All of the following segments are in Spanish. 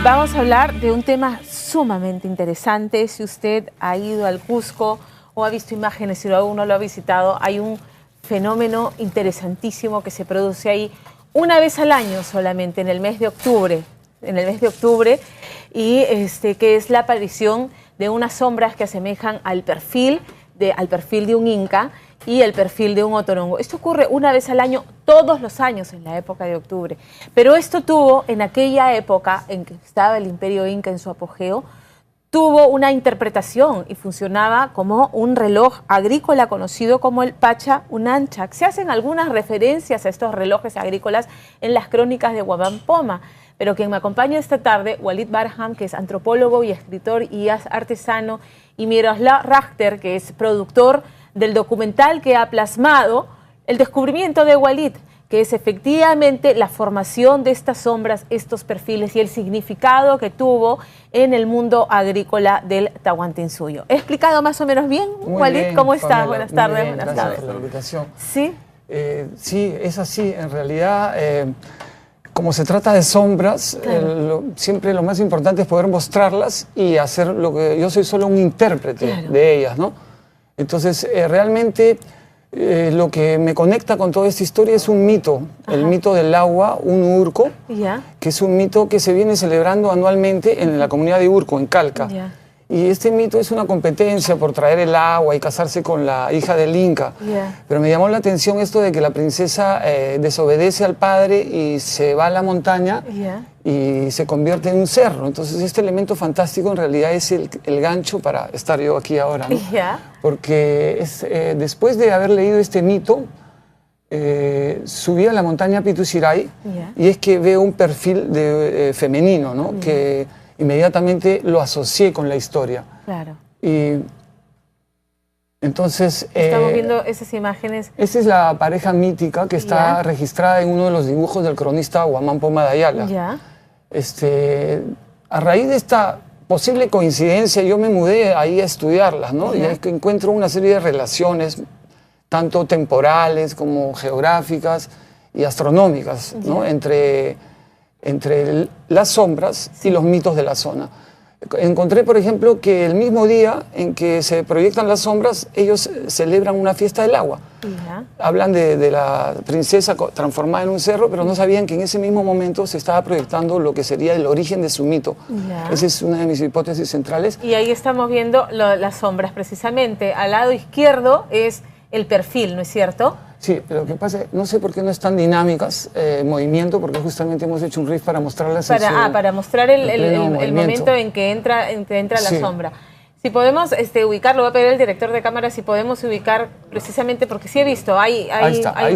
Vamos a hablar de un tema sumamente interesante. Si usted ha ido al Cusco o ha visto imágenes, si aún no lo ha visitado, hay un fenómeno interesantísimo que se produce ahí una vez al año solamente, en el mes de octubre. Y que es la aparición de unas sombras que asemejan al perfil de un inca y el perfil de un otorongo. Esto ocurre una vez al año, todos los años en la época de octubre. Pero esto tuvo, en aquella época en que estaba el imperio inca en su apogeo, tuvo una interpretación y funcionaba como un reloj agrícola conocido como el Pacha Unanchac. Se hacen algunas referencias a estos relojes agrícolas en las crónicas de Huamán Poma. Pero quien me acompaña esta tarde, Walid Barham, que es antropólogo y escritor y artesano, y Miroslav Rachter, que es productor del documental que ha plasmado el descubrimiento de Walid, que es efectivamente la formación de estas sombras, estos perfiles y el significado que tuvo en el mundo agrícola del Tahuantinsuyo. ¿He explicado más o menos bien, Walid? Bien, ¿Cómo estás? Pamela, Buenas tardes. bien, Buenas gracias tardes. por la invitación. Sí. Sí, es así. En realidad, como se trata de sombras, claro, siempre lo más importante es poder mostrarlas y hacer lo que... Yo soy solo un intérprete, claro, de ellas, ¿no? Entonces, realmente lo que me conecta con toda esta historia es un mito, el mito del agua, un urco, que es un mito que se viene celebrando anualmente en la comunidad de Urco, en Calca. Y este mito es una competencia por traer el agua y casarse con la hija del Inca. Pero me llamó la atención esto de que la princesa desobedece al padre y se va a la montaña y se convierte en un cerro. Entonces este elemento fantástico en realidad es el gancho para estar yo aquí ahora, ¿no? Porque después de haber leído este mito, subí a la montaña Pituciray y es que veo un perfil femenino, ¿no? Que inmediatamente lo asocié con la historia. Claro. Y entonces... Estamos viendo esas imágenes. Esa es la pareja mítica que está registrada en uno de los dibujos del cronista Huamán Poma de Ayala. A raíz de esta posible coincidencia, yo me mudé ahí a estudiarlas, ¿no? Y es que encuentro una serie de relaciones, tanto temporales como geográficas y astronómicas, ¿no? Entre las sombras y los mitos de la zona. Encontré, por ejemplo, que el mismo día en que se proyectan las sombras, ellos celebran una fiesta del agua. Hablan de la princesa transformada en un cerro, pero no sabían que en ese mismo momento se estaba proyectando lo que sería el origen de su mito. Esa es una de mis hipótesis centrales. Y ahí estamos viendo las sombras, precisamente. Al lado izquierdo es el perfil, ¿no es cierto? Sí, pero lo que pasa es, no sé por qué no están dinámicas movimiento, porque justamente hemos hecho un riff para mostrarlas. Para mostrar el momento en que entra la sombra. Si podemos ubicarlo, voy a pedir al director de cámara si podemos ubicar precisamente, porque sí he visto, ahí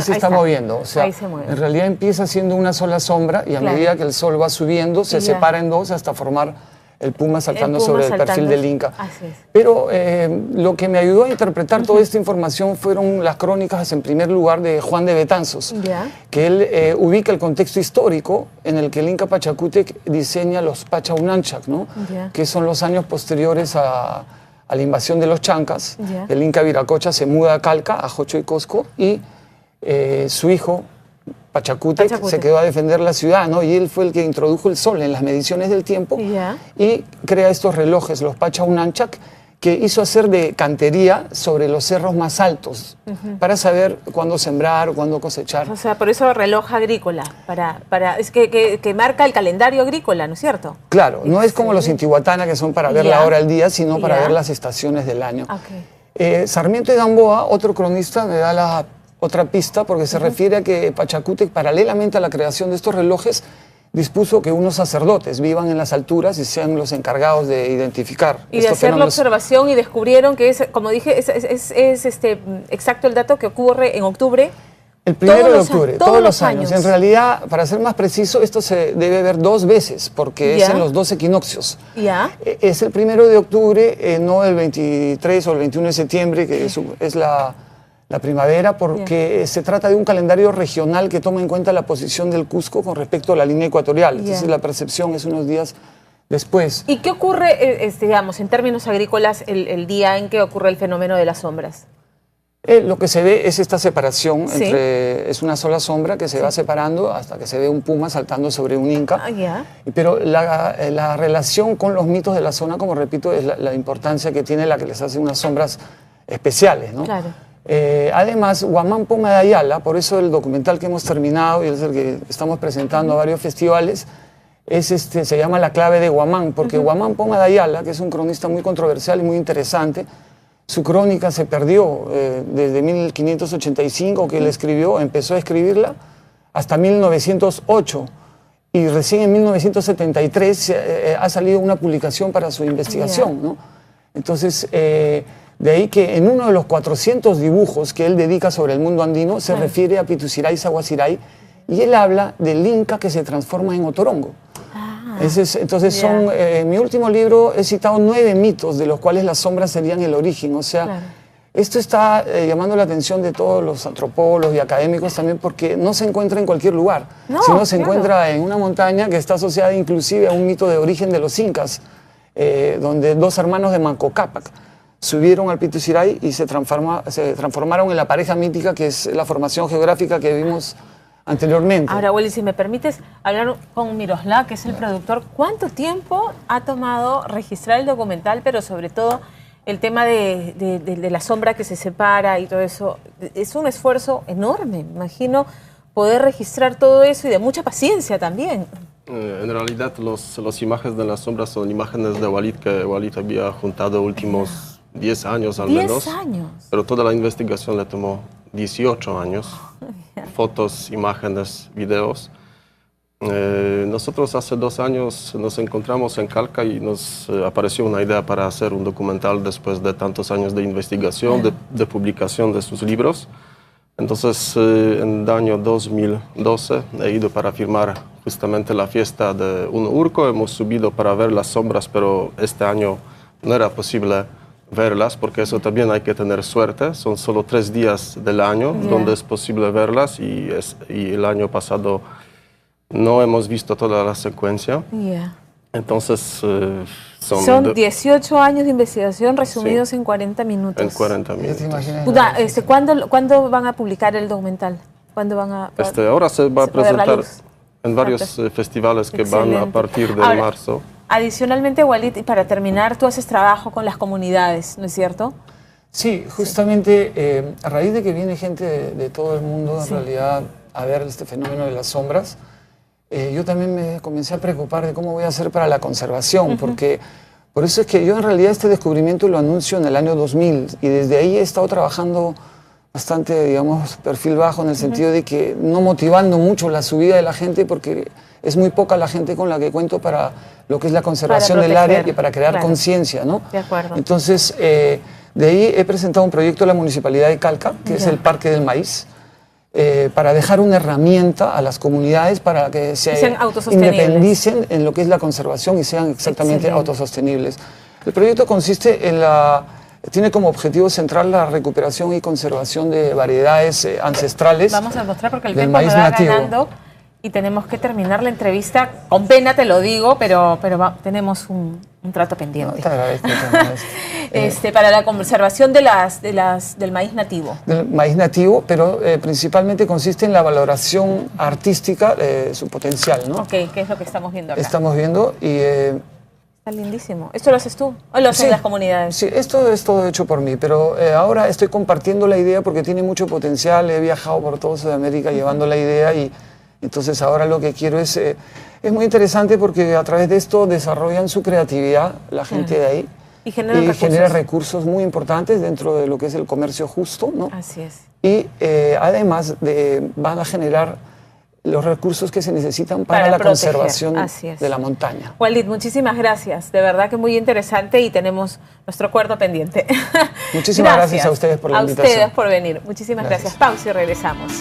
se está moviendo. O sea, ahí se mueve. En realidad empieza siendo una sola sombra y a medida que el sol va subiendo se separa en dos hasta formar el puma saltando sobre el perfil del Inca. Así es. Pero lo que me ayudó a interpretar toda esta información fueron las crónicas, en primer lugar, de Juan de Betanzos, que él ubica el contexto histórico en el que el Inca Pachacútec diseña los Pacha Unanchac, ¿no? Que son los años posteriores a la invasión de los chancas. El Inca Viracocha se muda a Calca, a Jocho y Cosco, y su hijo Pachacútec se quedó a defender la ciudad, ¿no? Y él fue el que introdujo el sol en las mediciones del tiempo y crea estos relojes, los Pacha Unanchac, que hizo hacer de cantería sobre los cerros más altos para saber cuándo sembrar o cuándo cosechar. O sea, por eso reloj agrícola, es que marca el calendario agrícola, ¿no es cierto? Claro, no es como los Intihuatana, que son para ver la hora del día, sino para ver las estaciones del año. Sarmiento de Gamboa, otro cronista, me da otra pista, porque se refiere a que Pachacútec, paralelamente a la creación de estos relojes, dispuso que unos sacerdotes vivan en las alturas y sean los encargados de identificar y de hacer la observación, y descubrieron que es, como dije, es exacto el dato que ocurre en octubre. El 1 de octubre, todos los años. En realidad, para ser más preciso, esto se debe ver dos veces, porque es en los dos equinoccios. Es el 1 de octubre, no el 23 o el 21 de septiembre, que es la primavera, porque se trata de un calendario regional que toma en cuenta la posición del Cusco con respecto a la línea ecuatorial. Entonces la percepción es unos días después. ¿Y qué ocurre, digamos, en términos agrícolas, el día en que ocurre el fenómeno de las sombras? Lo que se ve es esta separación, es una sola sombra que se va separando hasta que se ve un puma saltando sobre un inca. Pero la relación con los mitos de la zona, como repito, es la importancia que tiene la que les hace unas sombras especiales, ¿no? Claro. Además, Huamán Poma de Ayala, por eso el documental que hemos terminado y es el que estamos presentando a varios festivales, se llama La clave de Huamán, porque Huamán Poma de Ayala, que es un cronista muy controversial y muy interesante, su crónica se perdió desde 1585 que él escribió, empezó a escribirla, hasta 1908. Y recién en 1973 ha salido una publicación para su investigación, ¿no? Entonces, de ahí que en uno de los 400 dibujos que él dedica sobre el mundo andino se refiere a Pituciray Sahuaciray y él habla del Inca que se transforma en Otorongo. Entonces en mi último libro he citado 9 mitos de los cuales las sombras serían el origen. O sea, esto está llamando la atención de todos los antropólogos y académicos también porque no se encuentra en cualquier lugar, sino se encuentra en una montaña que está asociada inclusive a un mito de origen de los incas, donde 2 hermanos de Manco Cápac subieron al Pituciray y se transformaron en la pareja mítica que es la formación geográfica que vimos anteriormente. Ahora, Wally, si me permites hablar con Miroslav, que es el productor, ¿cuánto tiempo ha tomado registrar el documental, pero sobre todo el tema de la sombra que se separa y todo eso? Es un esfuerzo enorme, me imagino, poder registrar todo eso y de mucha paciencia también. En realidad, las imágenes de las sombras son imágenes de Walid, que Walid había juntado últimos 10 años al menos. 10 años. Pero toda la investigación le tomó 18 años. Fotos, imágenes, videos. Nosotros hace 2 años nos encontramos en Calca y nos apareció una idea para hacer un documental después de tantos años de investigación, de publicación de sus libros. Entonces, en el año 2012 he ido para filmar justamente la fiesta de un urco. Hemos subido para ver las sombras, pero este año no era posible verlas, porque eso también hay que tener suerte. Son solo 3 días del año donde es posible verlas y el año pasado no hemos visto toda la secuencia. Entonces, son 18 años de investigación resumidos en 40 minutos. En 40 minutos. ¿Cuándo van a publicar el documental? ¿Cuándo van a, ahora se va a presentar en varios festivales que van a partir de marzo. Adicionalmente, Walid, y para terminar, tú haces trabajo con las comunidades, ¿no es cierto? Sí, justamente a raíz de que viene gente de todo el mundo, en realidad, a ver este fenómeno de las sombras, yo también me comencé a preocupar de cómo voy a hacer para la conservación, porque por eso es que yo en realidad este descubrimiento lo anuncio en el año 2000 y desde ahí he estado trabajando bastante, digamos, perfil bajo en el sentido de que no motivando mucho la subida de la gente porque es muy poca la gente con la que cuento para lo que es la conservación del área y para crear conciencia, ¿no? De acuerdo. Entonces, de ahí he presentado un proyecto a la Municipalidad de Calca, que es el Parque del Maíz, para dejar una herramienta a las comunidades para que se independicen en lo que es la conservación y sean exactamente autosostenibles. El proyecto consiste tiene como objetivo central la recuperación y conservación de variedades ancestrales. Vamos a mostrar porque el tiempo me va ganando y tenemos que terminar la entrevista. Con pena te lo digo, pero tenemos un trato pendiente. No, te agradezco. Para la conservación del maíz nativo. Del maíz nativo, pero principalmente consiste en la valoración artística de su potencial, ¿no? Ok, ¿qué es lo que estamos viendo acá? Estamos viendo y... Está lindísimo. ¿Esto lo haces tú o lo hacen las comunidades? Sí, esto es todo hecho por mí, pero ahora estoy compartiendo la idea porque tiene mucho potencial. He viajado por toda Sudamérica llevando la idea y entonces ahora lo que quiero es muy interesante porque a través de esto desarrollan su creatividad la gente de ahí y genera recursos muy importantes dentro de lo que es el comercio justo, ¿no? Así es. Y además van a generar los recursos que se necesitan para la conservación de la montaña. Walid, muchísimas gracias. De verdad que muy interesante y tenemos nuestro acuerdo pendiente. Muchísimas gracias a ustedes por la invitación. A ustedes por venir. Muchísimas gracias. Pausa y regresamos.